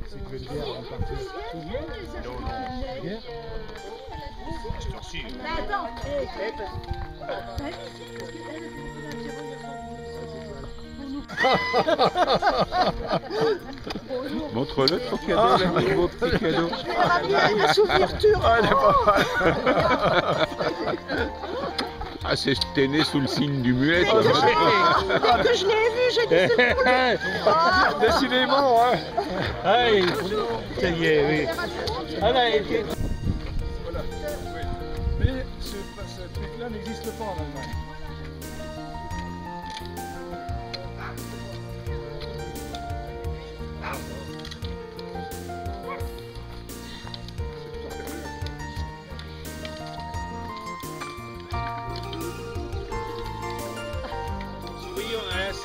C'est que une bière, on part. Non, non. Bière. Je te reçu. Mais attends, Montre-le ton cadeau, là, mon petit cadeau. une souverture. Ah, t'es né sous le signe du muet. Dès que je l'ai vu, j'ai dit c'est pour lui. Décidément, hein. Allez, ça y est, oui. Allez, Voilà. Mais ce truc-là n'existe pas en Allemagne. oui, on a la 6.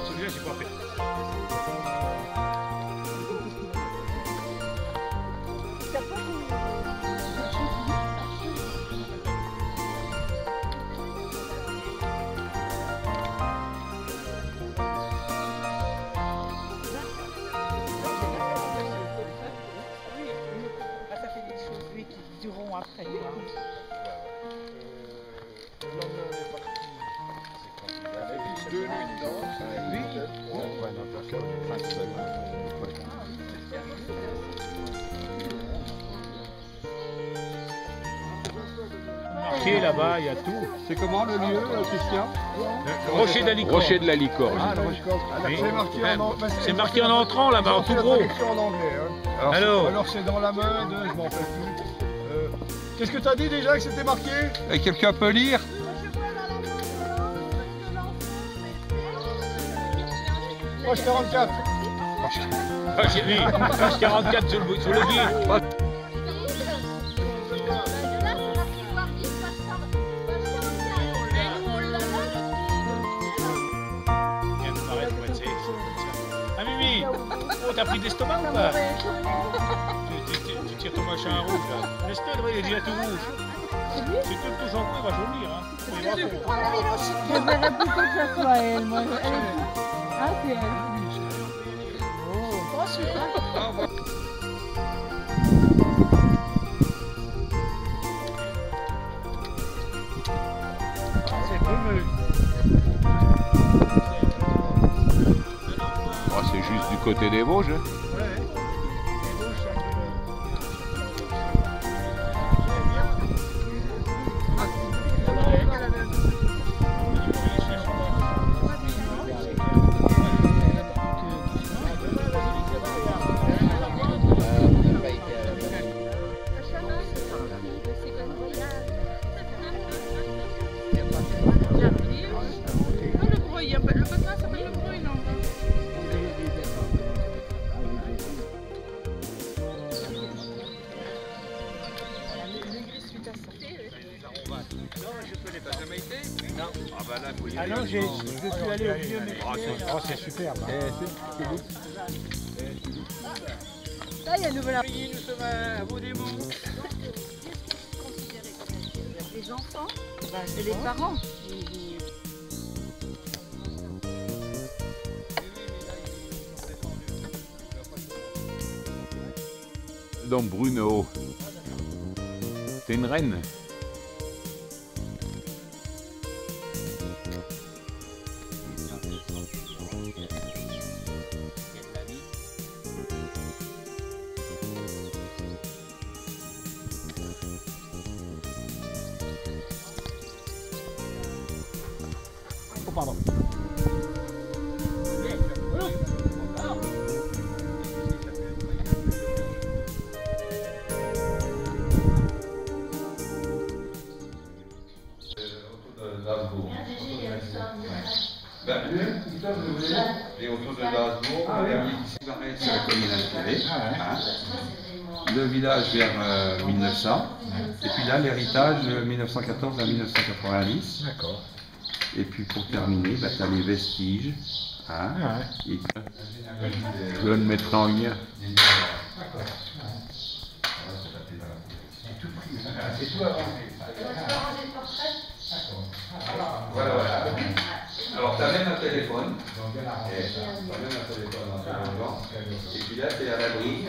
Celui-là, j'ai pas fait. Ça fait des choses, lui, qui dureront après. Marqué là-bas, il y a tout. C'est comment le lieu, Christian? Rocher de la Licorne. Rocher de la Licorne. Ah, Oui. c'est marqué en entrant là-bas, en tout gros. En anglais, hein. Alors c'est dans la main de... Je m'en rappelle plus. Qu'est-ce que tu as dit déjà que c'était marqué? Et quelqu'un peut lire? Page 44. Ah, j'ai vu. Page 44 sur le guide. Ah Mimi, oh, t'as pris d'estomac ou pas? Tu tires ton machin rouge là. Laisse-le, il est déjà tout rouge. C'est tout champ, il va jaunir. Hein. Je verrais plutôt que ça soit elle, moi. Elle est... Ah, c'est elle. Oh, super. C'est brumeux. Oh, c'est juste du côté des Vosges. Hein. Ah non, je suis allé au vieux mais... Oh, c'est superbe. Là, il y a le voilà. Nous sommes à Vaudémont. Les enfants, Et les parents. Donc Bruno, t'es une reine. Oh, pardon. Et autour de Lasbourg, ici c'est la commune altérée. Le village vers 1900. Et puis là, l'héritage 1914 à 1990. D'accord. Et puis pour terminer, tu as les vestiges. Hein, et je vais le mettre en lien. C'est tout avancé. t'amènes un téléphone. T'amènes un téléphone en téléphone. Et puis là, t'es à l'abri.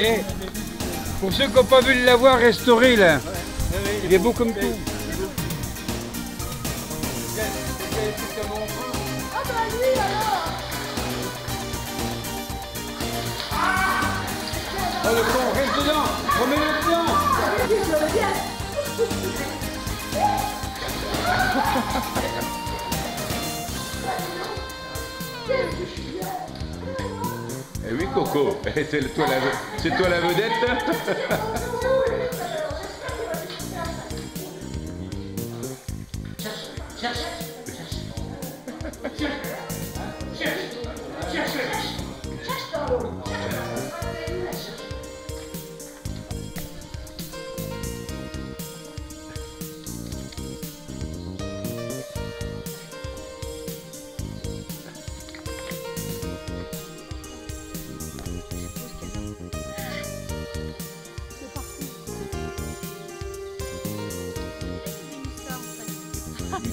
Et pour ceux qui n'ont pas vu l'avoir restauré là, il est beau comme tout. Oh le con, reste dedans, remets-le dedans. Eh oui Coco, c'est toi la vedette.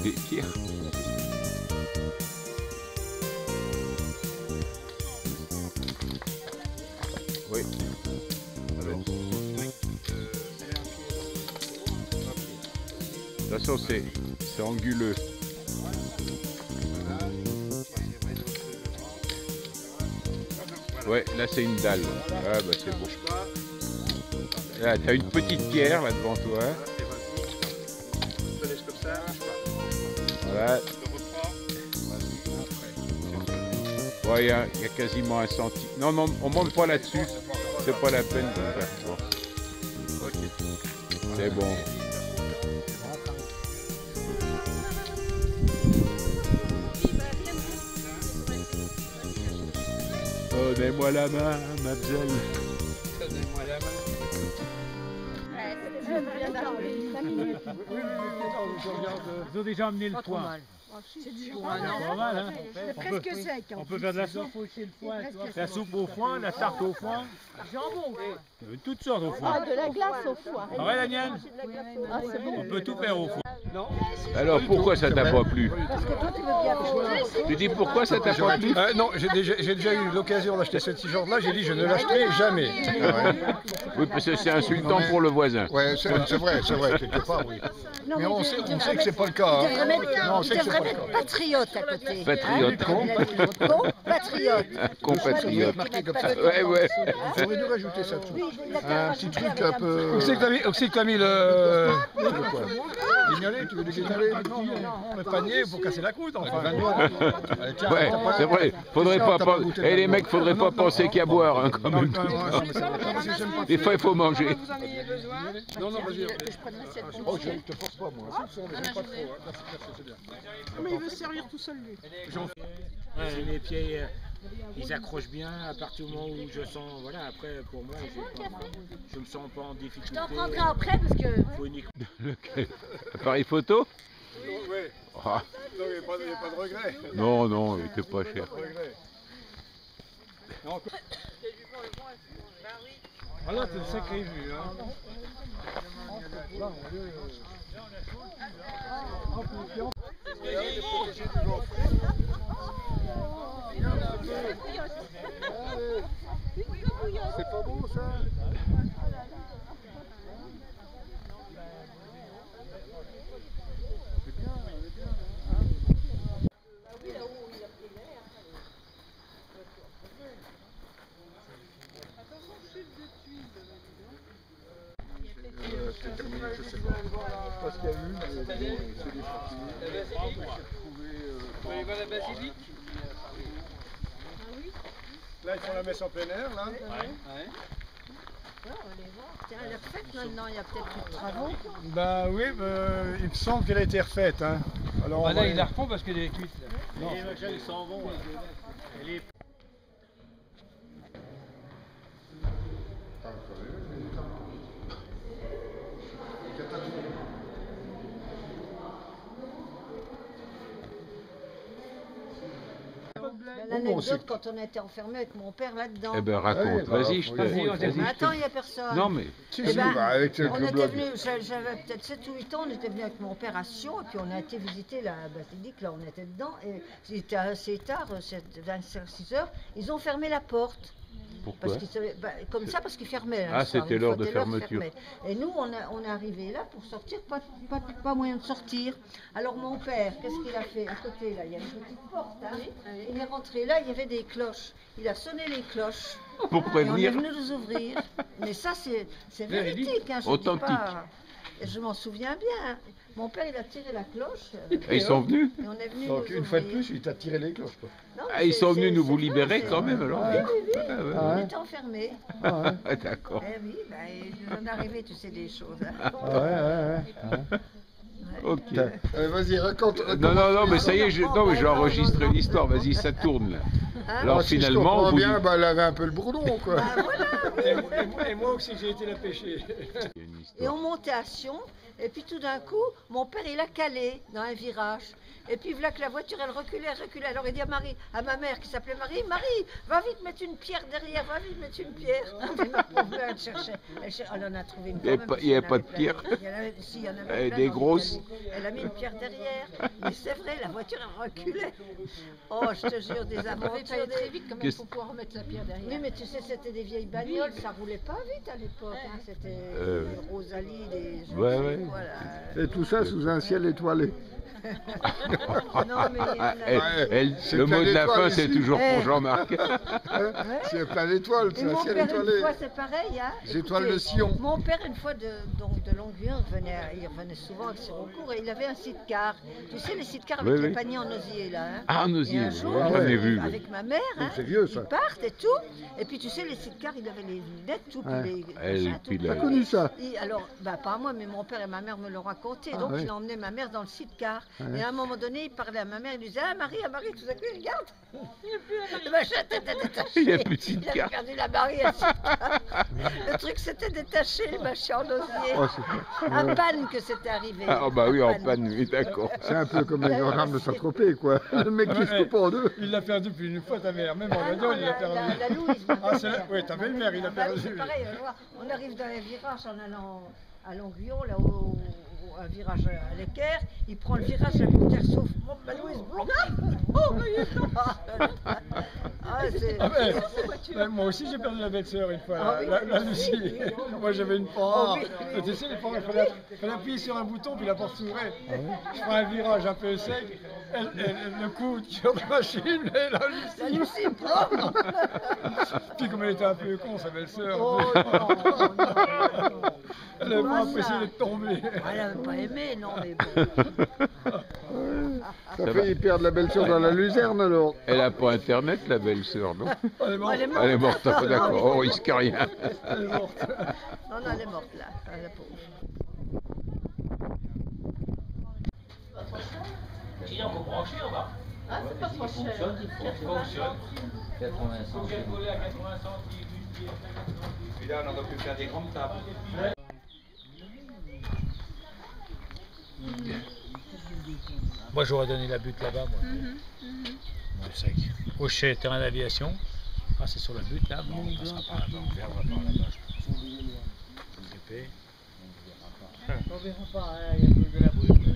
Des pierres. Oui. Alors. De toute façon, c'est anguleux. Ouais, là c'est une dalle. Ah bah c'est bon. Là, t'as une petite pierre là devant toi. Voilà. Ouais, il y a quasiment un centime. Non, non, on monte pas là-dessus. C'est pas la peine de faire ça. C'est bon. Donnez-moi la main, mademoiselle. Donnez-moi la main. Ils ont déjà amené le foin. C'est Pas mal, hein? presque sec. On peut faire de la soupe aussi, le foin. La soupe au foin, la tarte au foin. Jambon. Toutes sortes au foin. Ah, de la glace au foin. Ah ouais, la mienne? Ah, c'est bon. On peut tout faire au foin. Alors pourquoi ça t'a pas plu? Parce que toi, tu veux bien manger. Tu dis pourquoi ça t'a pas plu? Non, j'ai déjà eu l'occasion d'acheter ce t-shirt-là, j'ai dit je ne l'achèterai jamais. Oui, parce que c'est insultant pour le voisin. Ouais, c'est vrai, quelque part, oui. Mais on sait que c'est pas le cas. Il devrait mettre patriote à côté. Patriote. Compatriote. Compatriote. Comme ça. Ouais, ouais. J'aurais dû rajouter ça tout. Un petit truc un peu... Où c'est que t'as mis le... Guignolé, tu veux des guignolés? le panier pour casser la croûte, enfin. Ouais, c'est vrai. Faudrait pas penser. Et les mecs, faudrait pas penser qu'il y a à boire, hein, quand même. Des fois, il faut manger. Non, vas-y. Oh, je te force pas, moi. J'aime pas trop. Merci, c'est bien. Mais il veut se servir tout seul, lui. Ouais, les pieds, ils accrochent bien à partir du moment où je sens, voilà, après pour moi, je me sens pas en difficulté. Je t'en prendrai après parce que... Faut uniquement... Appareil photo? Oui. Ah. Non, il n'y a pas de regret. Non, non, il était pas cher. Ah là, c'est une sacrée vue, hein. C'est pas beau, ça? C'est terminé, je sais pas. pas ce qu'il y a eu, mais c'est des chantiers. Vous allez voir la basilique? Là, ils font la messe en plein air, là. Ouais, on les voit. Tiens, elle est refaite maintenant, il y a peut-être plus de travaux. Bah oui, il me semble qu'elle a été refaite. Hein. Alors, Bah là, il la refont parce qu'elle est cuite. Là. Les machins, ils s'en vont. Elle est... L'anecdote, quand on était enfermé avec mon père là-dedans. Eh ben raconte, vas-y, je te... Mais attends, il n'y a personne. Non mais... Eh ben, on était venu, j'avais peut-être 7 ou 8 ans, on était venu avec mon père à Sion, et puis on a été visiter la basilique, là on était dedans, et c'était assez tard, 26 heures, ils ont fermé la porte. Pourquoi? Parce comme ça, parce qu'ils fermaient. Ah, c'était l'heure de fermeture. Et nous, on est arrivés là pour sortir, pas moyen de sortir. Alors mon père, qu'est-ce qu'il a fait? À côté, là, il y a une petite porte. Hein. Il est rentré là, il y avait des cloches. Il a sonné les cloches. Pour prévenir. Et on est venu nous ouvrir. Mais ça, c'est véridique. Hein, authentique. Dis pas. Je m'en souviens bien. Mon père, il a tiré la cloche. Et ils sont venus? Et on est venu donc une fois de plus, il t'a tiré les cloches. Quoi. Non, Ah, ils sont venus nous vous clair, libérer quand même alors? Oui, oui, oui. Ah, ouais. On était enfermés. Ah, d'accord. Eh oui, il nous en est arrivé, tu sais, des choses. Hein. Ouais. Ok. Vas-y, raconte. Non, mais ça y est, j'ai enregistré l'histoire, vas-y, ça tourne là. Hein? Alors si finalement, je comprends vous bien, elle avait un peu le bourdon, quoi. Ah, voilà. Et moi aussi, j'ai été la pêcher. Et on montait à Sion, et puis tout d'un coup, mon père, il a calé dans un virage. Et puis voilà que la voiture, elle reculait. Alors il dit à ma mère qui s'appelait Marie, va vite mettre une pierre derrière, va vite mettre une pierre. Et ma pauvre mère, elle cherchait. Elle en a trouvé une. Il n'y avait pas de pierre. Si, il y en avait plein. Des grosses. Elle a mis une pierre derrière. Mais c'est vrai, la voiture, elle reculait. Oh, je te jure, des aventures. Très vite quand même pour pouvoir remettre la pierre derrière. Oui, mais tu sais, c'était des vieilles bagnoles, ça roulait pas vite à l'époque. Hein. C'était Rosalie, des. Ouais. Voilà. Et tout ça sous un ciel étoilé. Non, mais le mot de la fin, c'est toujours pour Jean-Marc. C'est plein d'étoiles, c'est un ciel étoilé. Une fois, c'est pareil. Hein. Les étoiles de Sion. Mon père, une fois de Longueur, il revenait souvent avec ses recours et il avait un sidecar. Tu sais, les sidecars avec les paniers en osier, là. Hein. Ah, en osier, Et un jour, j'en ai vu. avec ma mère, hein, c'est vieux, ça. ils partent et tout. Et puis, tu sais, les sidecars, ils avaient les lunettes, tout. Puis T'as connu ça? Alors, pas moi, mais mon père et ma mère me l'ont raconté. Donc, il emmenait ma mère dans le sidecar. Et à un moment donné, il parlait à ma mère, il lui disait « Ah, Marie, tout à coup, il regarde, le machin était détaché, il n'y a plus de il avait sidecar. perdu la Marie. Le truc s'était détaché, le machin en osier. Un panne que c'était arrivé. Ah bah oui, en panne, oui, d'accord. C'est un peu comme les gendarmes de Saint-Tropez, quoi. Le mec qui se coupe en deux. Il l'a perdu plus une fois, ta mère. Même en radio, il l'a perdu. La Louise. Ah, c'est là. Oui, ta belle-mère, il l'a perdu. C'est pareil, on arrive dans les virages en allant à Longuillon, là un virage à l'équerre, il prend le virage, la poussière souffle. Mon Louise, moi aussi j'ai perdu la belle-sœur une fois, Ah oui, la Lucie. Moi j'avais une porte. oui. Tu sais, les portes, il fallait appuyer sur un bouton puis la porte s'ouvrait. Je prends un virage un peu sec, le coup sur la machine, et la Lucie. Puis comme elle était un peu con, sa belle-sœur. Oh non. Elle n'avait pas apprécié d'être tombée. Elle n'avait pas aimé, non, mais bon. Ça fait ils perdent la belle-sœur dans la luzerne, alors. Elle n'a pas internet, la belle-sœur, non? Elle est morte. Elle est morte, d'accord, on risque rien. Elle est morte. Non, elle est morte là, la pauvre. Sinon, faut brancher, on va. Ah, c'est pas trop cher. Il fonctionne. 80 Faut qu'elle colle à 80 centimes. Puis là, on aurait pu faire des grandes tables. Moi, j'aurais donné la butte là-bas, moi. Le sac. Au terrain d'aviation. Ah, c'est sur la butte là. Bon, on passera par là-bas. On verra par là-bas, je pense. Épais. On verra pas, il y a plus de la brûle.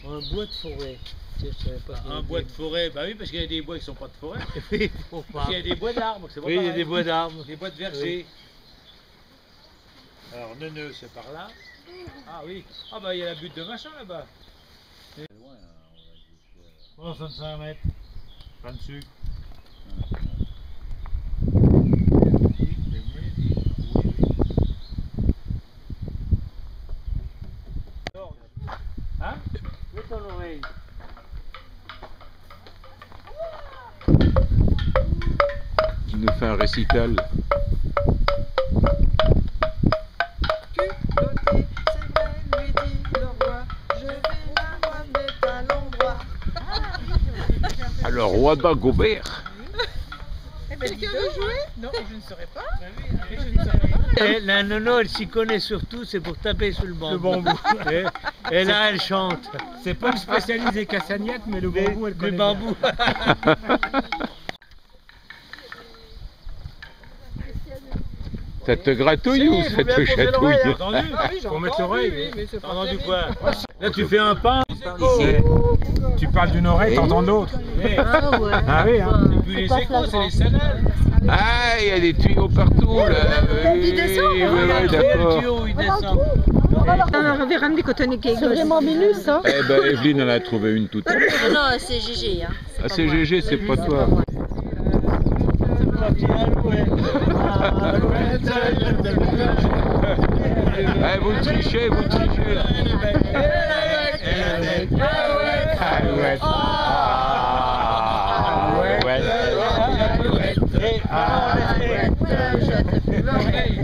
Un bois de forêt. Un bois de forêt, bah oui, parce qu'il y a des bois qui ne sont pas de forêt. Oui, faut pas. Il y a des bois d'arbres, c'est pas Oui, il y a pareil. des bois d'arbres. Des bois de verger. Alors, Neuneu, c'est par là. Ah oui. Ah bah il y a la butte de machin là-bas. 65 mètres. Pas de sucre. ton oreille. Il nous fait un récital. Alors, roi d'Agobert. Quelqu'un veut jouer? Non, je ne saurais pas. Et la nono, elle s'y connaît surtout, c'est pour taper sur le bambou. Et là, elle chante. C'est pas une spécialisée Cassagnac, mais le bambou, elle connaît. Le bambou. Ça te gratouille ou ça te chatouille? Pour mettre l'oreille. T'as entendu quoi? Là, tu fais un pain. Tu parles d'une oreille, t'entends l'autre. Ah oui, hein. C'est plus les échos, c'est les sandales. Ah, il y a des tuyaux partout là. Il descend, Oui, Regarde, d'accord. le tuyau, il descend. On avait ramené cotonnier cake. C'est vraiment minus, ça. Eh ben, Evelyne en a trouvé une toute. Non, c'est Gégé. Hein. Ah, c'est GG, c'est pas toi. Eh, vous trichez, vous trichez.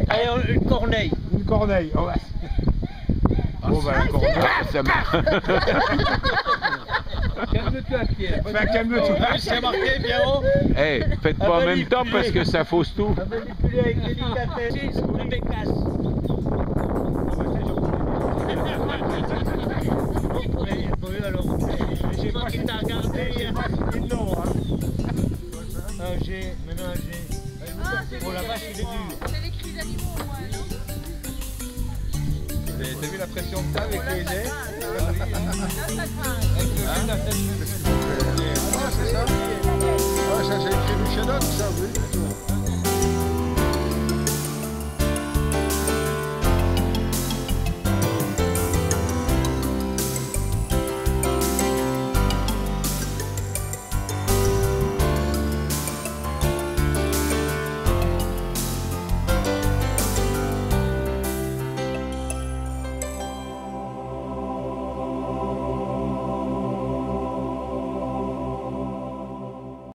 Allez, une corneille. Une corneille. Oh, ouais. Bon, ben, ah, ça marche. Calme-toi, Pierre. Enfin, calme-toi. C'est marqué bien haut. Eh, faites pas en même temps parce que ça fausse tout. On va manipuler avec délicatesse ou bécasse. J'ai pas qui t'a regardé. Non, hein. Un G, maintenant un G. Bon, la vache, il est dur. C'est les cris d'animaux, moi, non? T'as vu la pression que t'as avec les jets? Ah, c'est ça. Ah, ça, c'est écrit du Shadow, ça, oui.